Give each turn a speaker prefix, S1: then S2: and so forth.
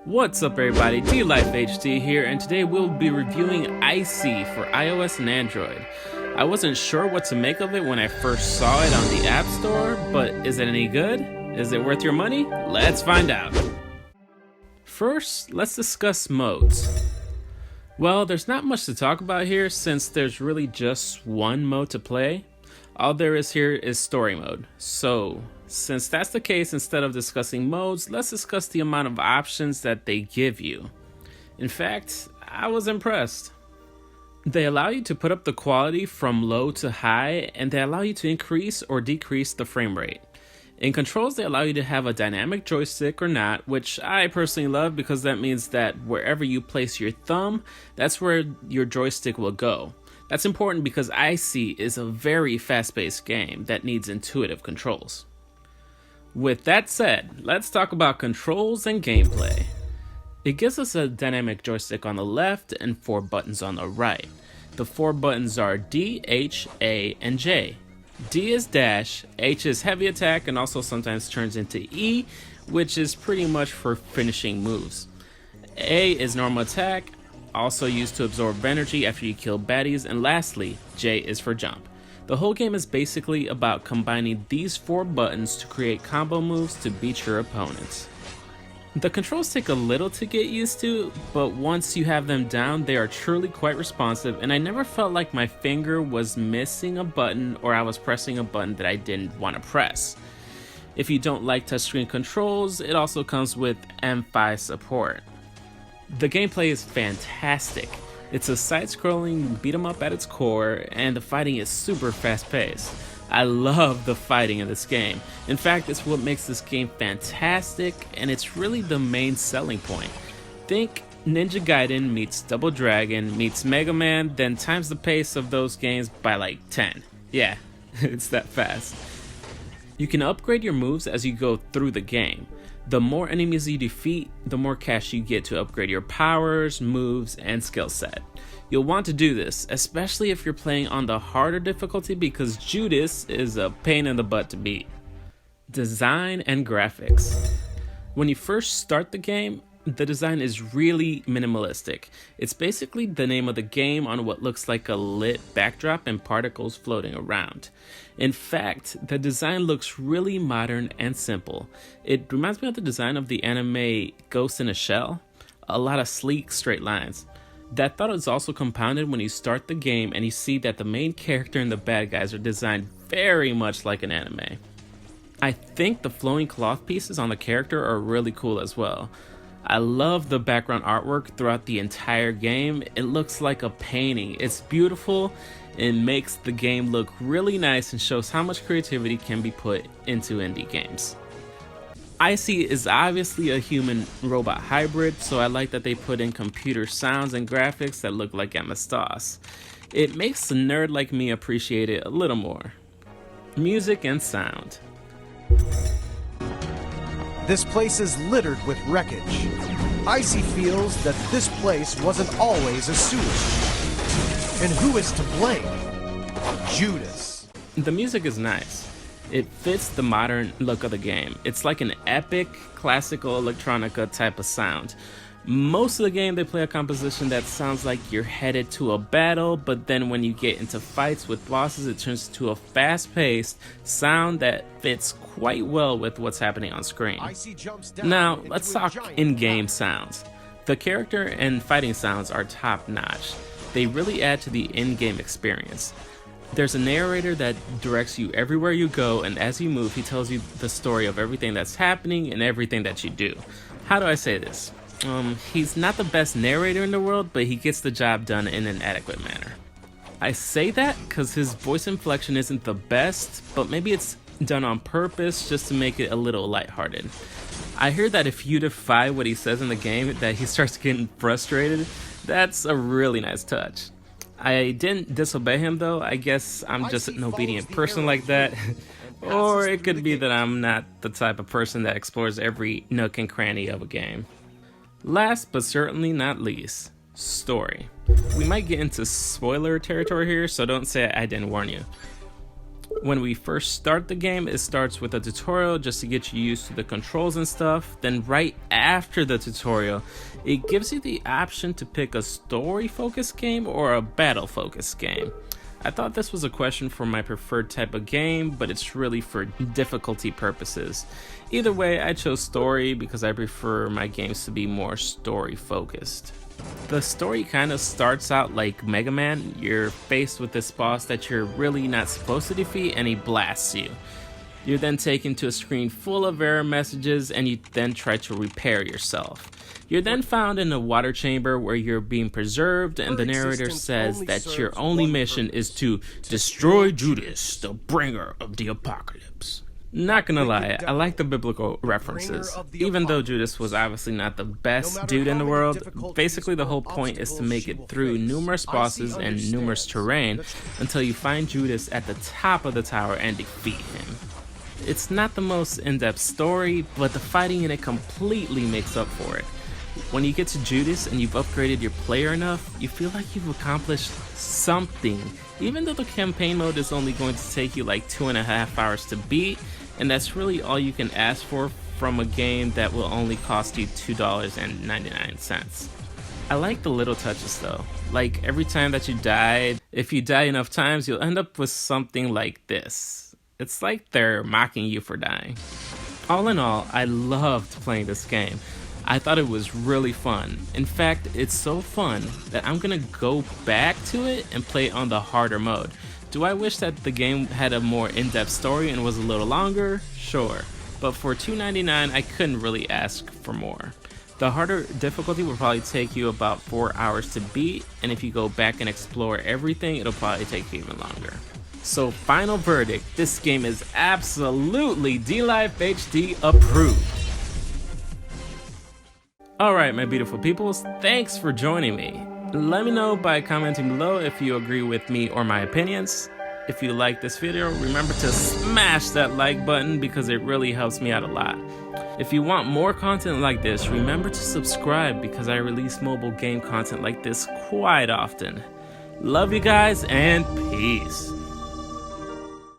S1: What's up everybody, dLifeHD here, and today we'll be reviewing Icey for iOS and Android. I wasn't sure what to make of it when I first saw it on the App Store, but is it any good? Is it worth your money? Let's find out. First, let's discuss modes. Well, there's not much to talk about here since there's really just one mode to play. All there is here is story mode. So, since that's the case, instead of discussing modes, let's discuss the amount of options that they give you. In fact, I was impressed. They allow you to put up the quality from low to high, and they allow you to increase or decrease the frame rate. In controls, they allow you to have a dynamic joystick or not, which I personally love because that means that wherever you place your thumb, that's where your joystick will go. That's important because Icey is a very fast-paced game that needs intuitive controls. With that said, let's talk about controls and gameplay. It gives us a dynamic joystick on the left and 4 buttons on the right. The 4 buttons are D, H, A, and J. D is dash, H is heavy attack and also sometimes turns into E, which is pretty much for finishing moves. A is normal attack, also used to absorb energy after you kill baddies, and lastly, J is for jump. The whole game is basically about combining these 4 buttons to create combo moves to beat your opponents. The controls take a little to get used to, but once you have them down, they are truly quite responsive, and I never felt like my finger was missing a button or I was pressing a button that I didn't want to press. If you don't like touchscreen controls, it also comes with M5 support. The gameplay is fantastic. It's a side-scrolling beat-em-up at its core, and the fighting is super fast-paced. I love the fighting in this game. In fact, it's what makes this game fantastic, and it's really the main selling point. Think Ninja Gaiden meets Double Dragon meets Mega Man, then times the pace of those games by like 10. Yeah, it's that fast. You can upgrade your moves as you go through the game. The more enemies you defeat, the more cash you get to upgrade your powers, moves, and skill set. You'll want to do this, especially if you're playing on the harder difficulty because Judas is a pain in the butt to beat. Design and graphics. When you first start the game, the design is really minimalistic. It's basically the name of the game on what looks like a lit backdrop and particles floating around. In fact, the design looks really modern and simple. It reminds me of the design of the anime Ghost in a Shell. A lot of sleek, straight lines. That thought is also compounded when you start the game and you see that the main character and the bad guys are designed very much like an anime. I think the flowing cloth pieces on the character are really cool as well. I love the background artwork throughout the entire game. It looks like a painting. It's beautiful and makes the game look really nice and shows how much creativity can be put into indie games. Icey is obviously a human-robot hybrid, so I like that they put in computer sounds and graphics that look like MS-DOS. It makes a nerd like me appreciate it a little more. Music and sound.
S2: This place is littered with wreckage. Icey feels that this place wasn't always a sewage. And who is to blame? Judas.
S1: The music is nice. It fits the modern look of the game. It's like an epic, classical electronica type of sound. Most of the game they play a composition that sounds like you're headed to a battle, but then when you get into fights with bosses, it turns to a fast-paced sound that fits quite well with what's happening on screen. Now, let's talk in-game sounds. The character and fighting sounds are top-notch. They really add to the in-game experience. There's a narrator that directs you everywhere you go, and as you move, he tells you the story of everything that's happening and everything that you do. How do I say this? He's not the best narrator in the world, but he gets the job done in an adequate manner. I say that because his voice inflection isn't the best, but maybe it's done on purpose just to make it a little lighthearted. I hear that if you defy what he says in the game, that he starts getting frustrated. That's a really nice touch. I didn't disobey him though. I guess I'm just an obedient person like that. Or it could be that I'm not the type of person that explores every nook and cranny of a game. Last but certainly not least, story. We might get into spoiler territory here, so don't say I didn't warn you. When we first start the game, it starts with a tutorial just to get you used to the controls and stuff. Then right after the tutorial, it gives you the option to pick a story-focused game or a battle-focused game. I thought this was a question for my preferred type of game, but it's really for difficulty purposes. Either way, I chose story because I prefer my games to be more story-focused. The story kind of starts out like Mega Man. You're faced with this boss that you're really not supposed to defeat, and he blasts you. You're then taken to a screen full of error messages, and you then try to repair yourself. You're then found in a water chamber where you're being preserved, and the narrator says that your only mission is to destroy Judas, the bringer of the apocalypse. Not gonna lie, I like the biblical references. Even though Judas was obviously not the best dude in the world, basically the whole point is to make it through numerous bosses and numerous terrain until you find Judas at the top of the tower and defeat him. It's not the most in-depth story, but the fighting in it completely makes up for it. When you get to Judas and you've upgraded your player enough, you feel like you've accomplished something. Even though the campaign mode is only going to take you like 2.5 hours to beat, and that's really all you can ask for from a game that will only cost you $2.99. I like the little touches though. Like every time that you died, if you die enough times, you'll end up with something like this. It's like they're mocking you for dying. All in all, I loved playing this game. I thought it was really fun. In fact, it's so fun that I'm gonna go back to it and play it on the harder mode. Do I wish that the game had a more in-depth story and was a little longer? Sure. But for $2.99, I couldn't really ask for more. The harder difficulty will probably take you about 4 hours to beat, and if you go back and explore everything, it'll probably take you even longer. So final verdict, this game is absolutely dLifeHD approved. Alright my beautiful peoples, thanks for joining me. Let me know by commenting below if you agree with me or my opinions. If you like this video, remember to smash that like button because it really helps me out a lot. If you want more content like this, remember to subscribe because I release mobile game content like this quite often. Love you guys and peace.